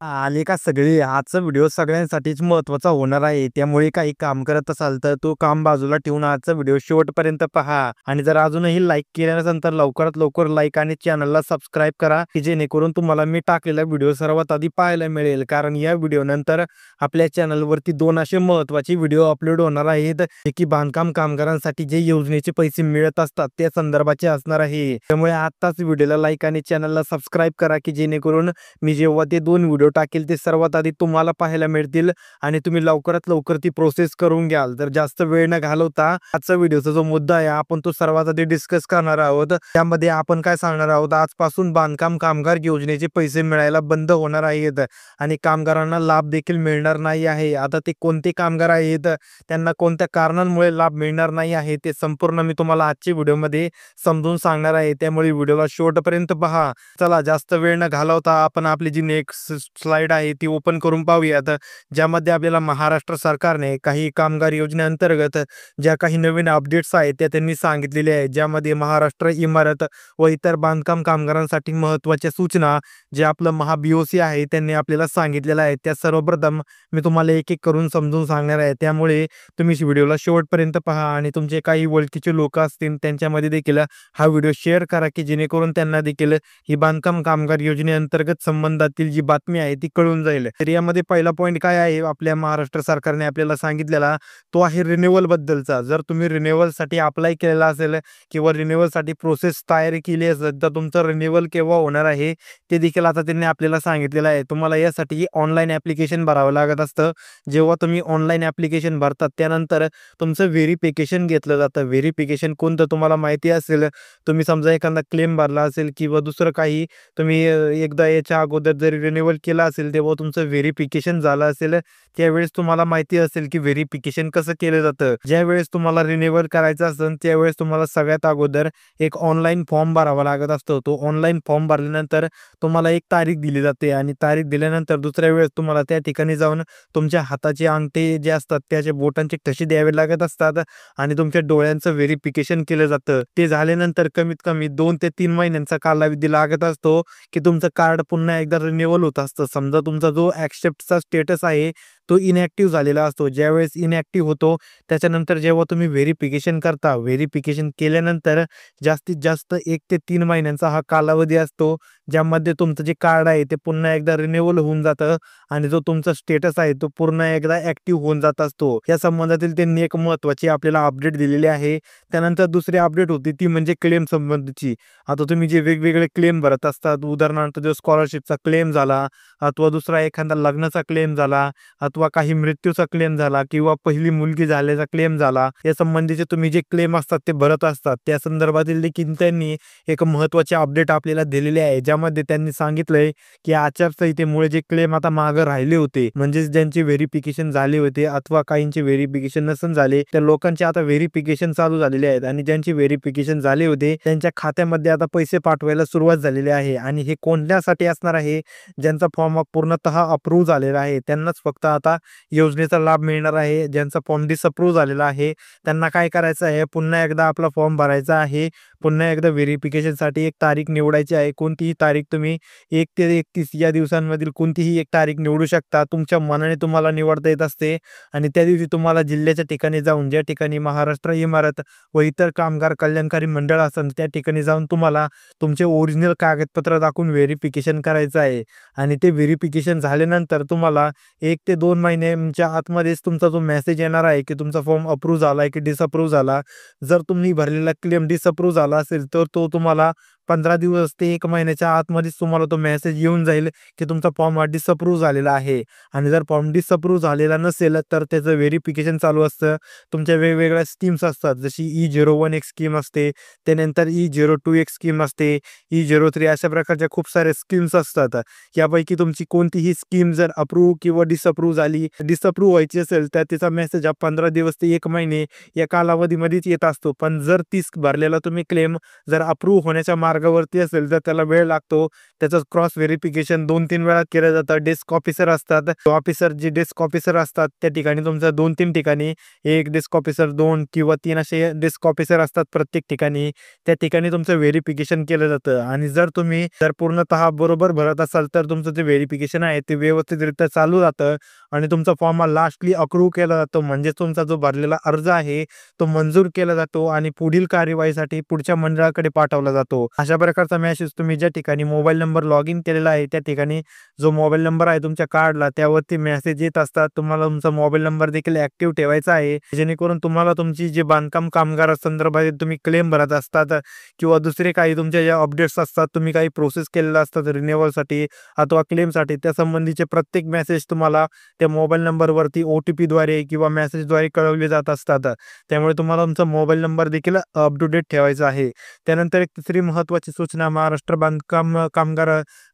आले का सगळे? आजचा व्हिडिओ सगळ्यांसाठीच महत्त्वाचा होणार आहे. त्यामुळे काही काम करत असाल तर तो काम बाजूला ठेवून आजचा व्हिडिओ शेवटपर्यंत पहा. आणि जर अजूनही लाईक केले नसेल तर लवकरात लवकर लाईक आणि चॅनलला सबस्क्राईब करा, की जेणेकरून तुम्हाला मी टाकलेला व्हिडिओ सर्वात आधी पाहायला मिळेल. कारण या व्हिडिओनंतर आपल्या चॅनलवरती 2 असे महत्त्वाचे व्हिडिओ अपलोड होणार आहेत, जे की बांधकाम कामगारांसाठी जे योजनेचे पैसे मिळत असतात त्या संदर्भाचे असणार आहे. त्यामुळे आत्ताच व्हिडिओला लाईक आणि चॅनलला सबस्क्राईब करा, की जेणेकरून मी जेव्हा ते 2 व्हिडिओ टाकेल ते सर्वात आधी तुम्हाला पाहायला मिळतील आणि तुम्ही लवकरात लवकर ती प्रोसेस करून घ्याल. तर जास्त वेळ न घालवता आजचा व्हिडिओचा जो मुद्दा आहे आपण तो सर्वात आधी डिस्कस करणार आहोत. त्यामध्ये आपण काय सांगणार आहोत, आजपासून बांधकाम कामगार योजनेचे पैसे मिळायला बंद होणार आहेत आणि कामगारांना लाभ देखील मिळणार नाही आहे. आता ते कोणते कामगार आहेत, त्यांना कोणत्या कारणांमुळे लाभ मिळणार नाही आहे, ते संपूर्ण मी तुम्हाला आजच्या व्हिडिओमध्ये समजून सांगणार आहे. त्यामुळे व्हिडिओला शेवटपर्यंत पहा. चला जास्त वेळ न घालवता आपण आपली जी नेक्स्ट स्लाइड आहे ती ओपन करून पाहूयात, ज्यामध्ये आपल्याला महाराष्ट्र सरकारने काही कामगार योजनेअंतर्गत ज्या काही नवीन अपडेट्स आहेत त्या त्यांनी सांगितलेल्या आहेत. ज्यामध्ये महाराष्ट्र इमारत व इतर बांधकाम कामगारांसाठी महत्त्वाच्या सूचना जे आपलं महाबीओसी आहे त्यांनी आपल्याला सांगितलेलं आहे, त्या सर्वप्रथम मी तुम्हाला एक एक करून समजून सांगणार आहे. त्यामुळे तुम्ही व्हिडिओला शेवटपर्यंत पहा आणि तुमचे काही ओळखीचे लोक असतील त्यांच्यामध्ये देखील हा व्हिडिओ शेअर करा, की जेणेकरून त्यांना देखील ही बांधकाम कामगार योजनेअंतर्गत संबंधातील जी बातमी आहे ती कळून जाईल. तर यामध्ये पहिला पॉईंट काय आहे आपल्या महाराष्ट्र सरकारने आपल्याला सांगितलेला, तो आहे रिन्युअल बद्दलचा. जर तुम्ही रिन्युअलसाठी अप्लाय केलेला असेल किंवा रिन्युअलसाठी प्रोसेस तयारी केली असेल तर तुमचं रिन्युअल केव्हा होणार आहे ते देखील आता त्यांनी आपल्याला सांगितलेलं आहे. तुम्हाला यासाठी ऑनलाईन ॲप्लिकेशन भरावं लागत असतं. जेव्हा तुम्ही ऑनलाईन ॲप्लिकेशन भरतात त्यानंतर तुमचं व्हेरिफिकेशन घेतलं जातं. व्हेरिफिकेशन कोणतं तुम्हाला माहिती असेल, तुम्ही समजा एखादा क्लेम भरला असेल किंवा दुसरं काही तुम्ही एकदा याच्या अगोदर जरी रिन्युअल केला असेल तेव्हा तुमचं व्हेरिफिकेशन झालं असेल, त्यावेळेस तुम्हाला माहिती असेल की व्हेरिफिकेशन कसं केलं जातं. ज्यावेळेस तुम्हाला रिन्युअल करायचं असेल त्यावेळेस तुम्हाला सगळ्यात अगोदर एक ऑनलाईन फॉर्म भरावा लागत असतो. तो ऑनलाईन फॉर्म भरल्यानंतर तुम्हाला एक तारीख दिली जाते आणि तारीख दिल्यानंतर दुसऱ्या वेळेस तुम्हाला त्या ठिकाणी जाऊन तुमच्या हाताचे अंगठे जे असतात त्याचे बोटांचे ठसे द्यावे लागत असतात आणि तुमच्या डोळ्यांचं व्हेरिफिकेशन केलं जातं. ते झाल्यानंतर कमीत कमी 2 ते 3 महिन्यांचा कालावधी लागत असतो, की तुमचं कार्ड पुन्हा एकदा रिन्युअल होत असतं. समजा तुमचा जो ॲक्सेप्टचा स्टेटस आहे तो इनॅक्टिव्ह झालेला असतो. ज्यावेळेस इनॅक्टिव्ह होतो त्याच्यानंतर जेव्हा तुम्ही व्हेरिफिकेशन करता, व्हेरिफिकेशन केल्यानंतर जास्तीत जास्त 1 ते 3 महिन्यांचा हा कालावधी असतो, ज्यामध्ये तुमचं जे कार्ड आहे ते पुन्हा एकदा रिन्युअल होऊन जातं आणि जो तुमचा स्टेटस आहे तो पुन्हा एकदा ॲक्टिव्ह होऊन जात असतो. या संबंधातील त्यांनी एक महत्त्वाची आपल्याला अपडेट दिलेली आहे. त्यानंतर दुसरी अपडेट होती ती म्हणजे क्लेम संबंधीची. आता तुम्ही जे वेगवेगळे क्लेम भरत असतात, उदाहरणार्थ जो स्कॉलरशिपचा क्लेम झाला अथवा दुसरा एखादा लग्नाचा क्लेम झाला अथवा काही मृत्यूचा क्लेम झाला किंवा पहिली मुलगी झाल्याचा क्लेम झाला, या संबंधीचे तुम्ही जे क्लेम असतात ते भरत असतात त्या संदर्भातील देखील त्यांनी एक महत्त्वाचे अपडेट आपल्याला दिलेले आहे. ज्यामध्ये त्यांनी सांगितलंय की आचारसंहितेमुळे जे क्लेम आता मागे राहिले होते, म्हणजेच ज्यांचे व्हेरिफिकेशन झाले होते अथवा काहींचे व्हेरिफिकेशन नसून झाले त्या लोकांचे आता व्हेरिफिकेशन चालू झालेले आहेत आणि ज्यांचे व्हेरिफिकेशन झाले होते त्यांच्या खात्यामध्ये आता पैसे पाठवायला सुरुवात झालेली आहे. आणि हे कोणत्यासाठी असणार आहे, ज्यांचा फॉर्म पूर्णतः अप्रूव्ह झालेला आहे त्यांनाच फक्त आता योजनेचा लाभ मिळणार आहे. ज्यांचा फॉर्म डिसअप्रूव्ह झालेला आहे त्यांना काय करायचं आहे, पुन्हा एकदा आपला फॉर्म भरायचा आहे, पुन्हा एकदा व्हेरिफिकेशनसाठी एक तारीख निवडायची आहे. कोणतीही तारीख तुम्ही 1 ते 31 या दिवसांमधील कोणतीही एक तारीख निवडू शकता. तुमच्या मनाने तुम्हाला निवडता येत असते आणि त्या दिवशी तुम्हाला जिल्ह्याच्या ठिकाणी जाऊन, ज्या ठिकाणी महाराष्ट्र इमारत व इतर कामगार कल्याणकारी मंडळ असेल त्या ठिकाणी जाऊन तुम्हाला तुमचे ओरिजिनल कागदपत्र दाखवून व्हेरिफिकेशन करायचं आहे. आणि ते व्हेरिफिकेशन झाल्यानंतर तुम्हाला 1 ते 2 महिन्यांच्या आतमध्येच तुमचा जो मेसेज येणार आहे की तुमचा फॉर्म अप्रूव्ह झाला आहे की डिसअप्रूव्ह झाला. जर तुम्ही भरलेला क्लेम डिसअप्रूव्ह झाला असेल तर तो तुम्हाला 15 दिवस ते 1 महिन्याच्या आतमध्येच तुम्हाला तो मेसेज येऊन जाईल की तुमचा फॉर्म हा डिसअप्रूव्ह झालेला आहे. आणि जर फॉर्म डिसअप्रूव्ह झालेला नसेल तर त्याचं व्हेरिफिकेशन चालू असतं. तुमच्या वेगवेगळ्या स्कीम्स असतात, जशी E01 एक स्कीम असते, त्यानंतर E02 एक स्कीम असते, E03 अशा प्रकारच्या खूप साऱ्या स्कीम्स असतात. यापैकी तुमची कोणतीही स्कीम जर अप्रूव्ह किंवा डिसअप्रूव्ह झाली, डिसअप्रूव्ह व्हायची असेल तर त्याचा मेसेज हा 15 दिवस ते 1 महिने या कालावधीमध्येच येत असतो. पण जर 30 भरलेला तुम्ही क्लेम जर अप्रूव्ह होण्याच्या मार्गावरती असेल तर त्याला वेळ लागतो. त्याचं क्रॉस व्हेरिफिकेशन 2-3 वेळा केलं जातं. डेस्क ऑफिसर असतात. ऑफिसर जे डेस्क ऑफिसर असतात त्या ठिकाणी तुमचं 2-3 ठिकाणी 1 डेस्क ऑफिसर, 2 किंवा 3 असे डेस्क ऑफिसर असतात प्रत्येक ठिकाणी. त्या ठिकाणी तुमचं व्हेरिफिकेशन केलं जातं आणि जर तुम्ही पूर्णतः बरोबर भरत असाल तर तुमचं जे व्हेरिफिकेशन आहे ते व्यवस्थितरित्या चालू जातं आणि तुमचा फॉर्म हा लास्टली अप्रूव्ह केला जातो. म्हणजे तुमचा जो भरलेला अर्ज आहे तो मंजूर केला जातो आणि पुढील कार्यवाहीसाठी पुढच्या मंडळाकडे पाठवला जातो. अशा प्रकारचा मेसेज तुम्ही ज्या ठिकाणी मोबाईल नंबर लॉग इन केलेला आहे त्या ठिकाणी जो मोबाईल नंबर आहे तुमच्या कार्डला त्यावरती मेसेज येत असतात. तुम्हाला तुमचा मोबाईल नंबर देखील ॲक्टिव्ह ठेवायचा आहे, जेणेकरून तुम्हाला तुमची जी बांधकाम कामगारासंदर्भात तुम्ही क्लेम भरत असतात किंवा दुसरे काही तुमच्या ज्या अपडेट्स असतात, तुम्ही काही प्रोसेस केलेल्या असतात रिन्युअलसाठी अथवा क्लेमसाठी, त्या संबंधीचे प्रत्येक मेसेज तुम्हाला त्या मोबाईल नंबरवरती OTPद्वारे किंवा मेसेजद्वारे कळवले जात असतात. त्यामुळे तुम्हाला तुमचा मोबाईल नंबर देखील अप टू डेट ठेवायचा आहे. त्यानंतर एक तिसरी महत्त्वाची सूचना महाराष्ट्र बांधकाम कामगार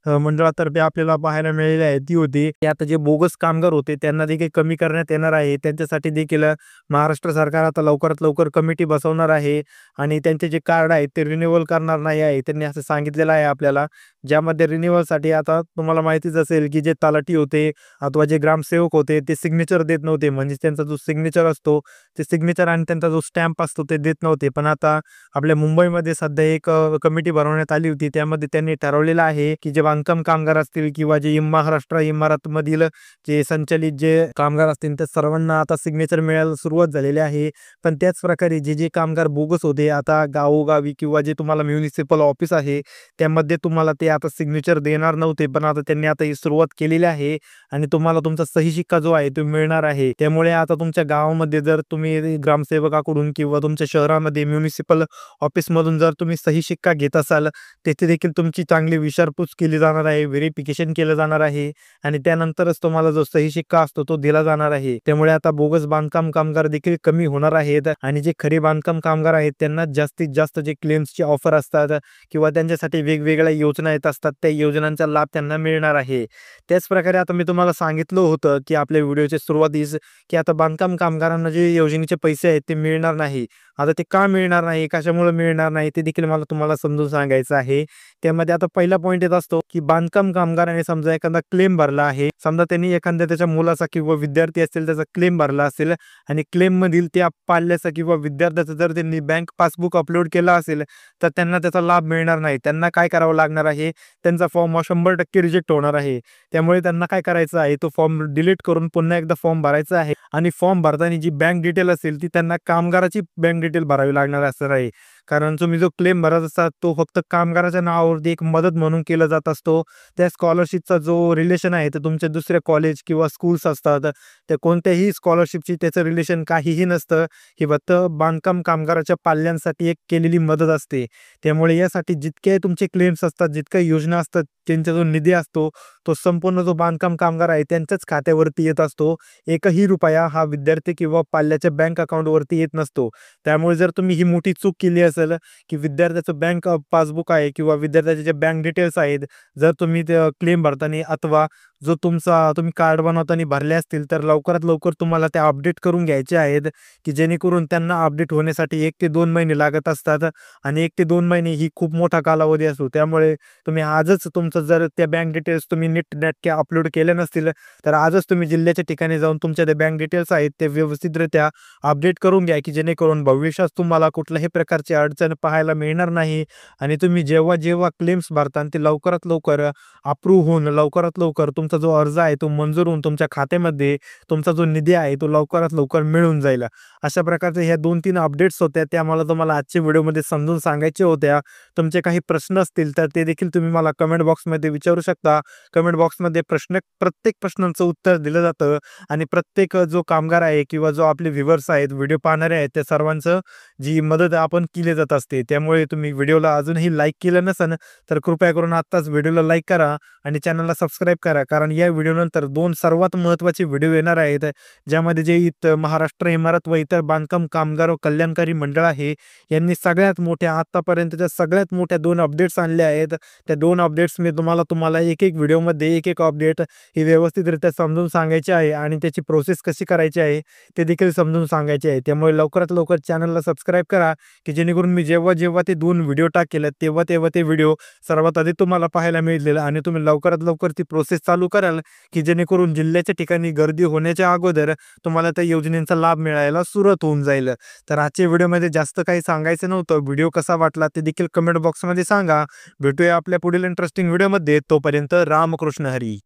मंडळातर्फे आपल्याला पाहायला मिळाली आहे ती होती की आता जे बोगस कामगार होते त्यांना देखील कमी करण्यात येणार आहे. त्यांच्यासाठी देखील महाराष्ट्र सरकार आता लवकरात लवकर कमिटी बसवणार आहे आणि त्यांचे जे कार्ड आहे ते रिन्युअल करणार नाही आहे. त्यांनी असं सांगितलेलं आहे आपल्याला, ज्यामध्ये रिन्युअलसाठी आता तुम्हाला माहितीच असेल की जे तलाठी होते अथवा जे ग्रामसेवक होते ते सिग्नेचर देत नव्हते. म्हणजे त्यांचा जो सिग्नेचर असतो ते सिग्नेचर आणि त्यांचा जो स्टॅम्प असतो ते देत नव्हते. पण आता आपल्या मुंबईमध्ये सध्या एक कमिटी बनवण्यात आली होती. त्यामध्ये त्यांनी ठरवलेलं आहे की जे बांधकाम कामगार असतील किंवा जे महाराष्ट्र इमारतमधील जे संचलित जे कामगार असतील त्या सर्वांना आता सिग्नेचर मिळायला सुरुवात झालेली आहे. पण त्याच प्रकारे जे कामगार बोगस होते आता गावोगावी किंवा जे तुम्हाला म्युनिसिपल ऑफिस आहे त्यामध्ये तुम्हाला ते आता सिग्नेचर देणार नव्हते. पण आता त्यांनी आता ही सुरुवात केलेली आहे आणि तुम्हाला तुमचा सही शिक्का जो आहे तो मिळणार आहे. त्यामुळे आता तुमच्या गावामध्ये जर तुम्ही ग्रामसेवकाकडून किंवा तुमच्या शहरामध्ये म्युनिसिपल ऑफिसमधून जर तुम्ही सही शिक्का घेत असाल, तेथे देखील तुमची चांगली विचारपूस केली जाणार आहे, व्हेरिफिकेशन केलं जाणार आहे आणि त्यानंतरच तुम्हाला जो सही शिक्का असतो तो दिला जाणार आहे. त्यामुळे आता बोगस बांधकाम कामगार देखील कमी होणार आहेत आणि जे खरे बांधकाम कामगार आहेत त्यांना जास्तीत जास्त जे क्लेम्सची ऑफर असतात किंवा त्यांच्यासाठी वेगवेगळ्या योजना येत असतात त्या योजनांचा लाभ त्यांना मिळणार आहे. त्याच प्रकारे आता मी तुम्हाला सांगितलं होतं की आपल्या व्हिडिओच्या सुरुवातीस की आता बांधकाम कामगारांना जे योजनेचे पैसे आहेत ते मिळणार नाही. आता ते का मिळणार नाही, कशामुळे मिळणार नाही ते देखील मला तुम्हाला समजून सांगायचं आहे. त्यामध्ये आता पहिला पॉईंट येत असतो की बांधकाम कामगाराने समजा एखादा क्लेम भरला आहे, समजा त्यांनी एखाद्या त्याच्या मुलाचा किंवा विद्यार्थी असेल त्याचा क्लेम भरला असेल आणि क्लेम मधील त्या पाल्याचा किंवा विद्यार्थ्याचा जर त्यांनी बँक पासबुक अपलोड केला असेल तर त्यांना त्याचा लाभ मिळणार नाही. त्यांना काय करावं लागणार आहे, त्यांचा फॉर्म 100% रिजेक्ट होणार आहे. त्यामुळे त्यांना काय करायचं आहे, तो फॉर्म डिलीट करून पुन्हा एकदा फॉर्म भरायचा आहे आणि फॉर्म भरताना जी बँक डिटेल असेल ती त्यांना कामगाराची बँक डिटेल भरावी लागणार असणार आहे. कारण तुम्ही जो क्लेम भरत असता तो फक्त कामगाराच्या नावावरती एक मदत म्हणून केला जात असतो. त्या स्कॉलरशिपचा जो रिलेशन आहे ते तुमच्या दुसऱ्या कॉलेज किंवा स्कूल्स असतात त्या कोणत्याही स्कॉलरशिपची त्याचं रिलेशन काहीही नसतं. ही फक्त बांधकाम कामगाराच्या पाल्यांसाठी एक केलेली मदत असते. त्यामुळे यासाठी जितके तुमचे क्लेम्स असतात, जितक्या योजना असतात, त्यांचा जो निधी असतो तो संपूर्ण जो बांधकाम कामगार आहे त्यांच्याच खात्यावरती येत असतो. एकही रुपया हा विद्यार्थी किंवा पाल्याच्या बँक अकाउंटवरती येत नसतो. त्यामुळे जर तुम्ही ही मोठी चूक केली असेल की विद्यार्थ्याचं बँक पासबुक आहे किंवा विद्यार्थ्याचे जे बँक डिटेल्स आहेत जर तुम्ही ते क्लेम भरताना अथवा जो तुम्ही कार्ड बनवताना भरले असतील तर लवकरात लवकर तुम्हाला त्या अपडेट करून घ्यायचे आहेत की जेणेकरून त्यांना अपडेट होण्यासाठी 1 ते 2 महिने लागत असतात आणि 1 ते 2 महिने ही खूप मोठा कालावधी असतो. त्यामुळे तुम्ही आजच तुमचं जर त्या बँक डिटेल्स तुम्ही नेटक्या अपलोड केल्या नसतील तर आजच तुम्ही जिल्ह्याच्या ठिकाणी जाऊन तुमच्या त्या बँक डिटेल्स आहेत ते व्यवस्थितरित्या अपडेट करून घ्या की जेणेकरून भविष्यात तुम्हाला कुठल्याही प्रकारची अडचण पाहायला मिळणार नाही आणि तुम्ही जेव्हा क्लेम्स भरता ते लवकरात लवकर अप्रूव्ह होऊन लवकरात लवकर तुमचा जो अर्ज आहे तो मंजूर होऊन तुमच्या खात्यामध्ये तुमचा जो निधी आहे तो लवकरात लवकर मिळून जाईल. अशा प्रकारचे ह्या 2-3 अपडेट्स होत्या त्या मला तुम्हाला आजच्या व्हिडिओमध्ये समजून सांगायच्या होत्या. तुमचे काही प्रश्न असतील तर ते देखील तुम्ही मला कमेंट बॉक्समध्ये विचारू शकता. कमेंट बॉक्समध्ये प्रत्येक प्रश्नांचं उत्तर दिलं जातं आणि प्रत्येक जो कामगार आहे किंवा जो आपले व्ह्यूअर्स आहेत, व्हिडिओ पाहणारे आहेत, त्या सर्वांचं जी मदत आपण केली जात असते. त्यामुळे तुम्ही व्हिडिओला अजूनही लाईक केलं नसेल तर कृपया करून आत्ताच व्हिडिओला लाईक करा आणि चॅनलला सबस्क्राईब करा. कारण कारण या व्हिडिओनंतर 2 सर्वात महत्त्वाचे व्हिडिओ येणार आहेत, ज्यामध्ये जे महाराष्ट्र इमारत व इतर बांधकाम कामगार व कल्याणकारी मंडळ आहे, यांनी सगळ्यात मोठ्या आत्तापर्यंतच्या सगळ्यात मोठ्या 2 अपडेट्स आणल्या आहेत. त्या 2 अपडेट्स मी तुम्हाला एक-एक व्हिडिओमध्ये एक-एक अपडेट ही व्यवस्थितरित्या समजून सांगायची आहे आणि त्याची प्रोसेस कशी करायची आहे ते देखील समजून सांगायचे आहे. त्यामुळे लवकरात लवकर चॅनलला सबस्क्राईब करा, की जेणेकरून मी जेव्हा ते 2 व्हिडिओ टाकेल तेव्हा ते व्हिडिओ सर्वात आधी तुम्हाला पाहायला मिळतील आणि तुम्ही लवकरात लवकर ती प्रोसेस चालू कराल, की जेणेकरून जिल्ह्याच्या ठिकाणी गर्दी होण्याच्या अगोदर तुम्हाला त्या योजनेचा लाभ मिळायला सुरुवात होऊन जाईल. तर आजच्या व्हिडिओमध्ये जास्त काही सांगायचं नव्हतं. व्हिडिओ कसा वाटला ते देखील कमेंट बॉक्समध्ये सांगा. भेटूया आपल्या पुढील इंटरेस्टिंग व्हिडिओमध्ये. तोपर्यंत रामकृष्ण हरी.